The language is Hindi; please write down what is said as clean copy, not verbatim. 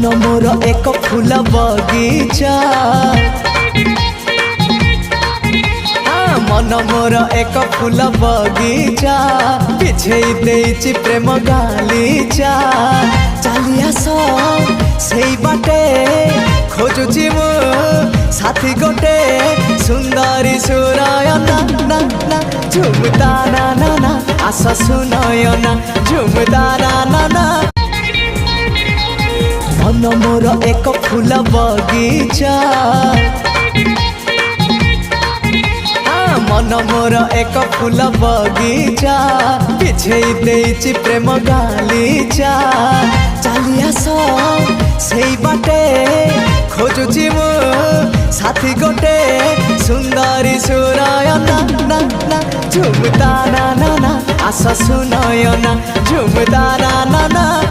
मन मोर एक फूल बगीचा, मन मोर एक फूल बगीचा, पिछे देइछि प्रेम गालीचा। चली आस सेई बाटे खोजुछि मु साथी गोटे सुंदरी सुरायना ना ना झुमता ना ना ना आस सुनयना झुमता ना ना ना। मन मोर एक फूल बगीचा, मन मोर एक फूल बगीचा, पिछे देइछि प्रेम गालीचा। चली आस सेई बाटे खोजुछि मु साथी गोटे सुंदरी सुरायना ना ना झुमता ना ना ना आस सुनयना झुमता ना ना ना।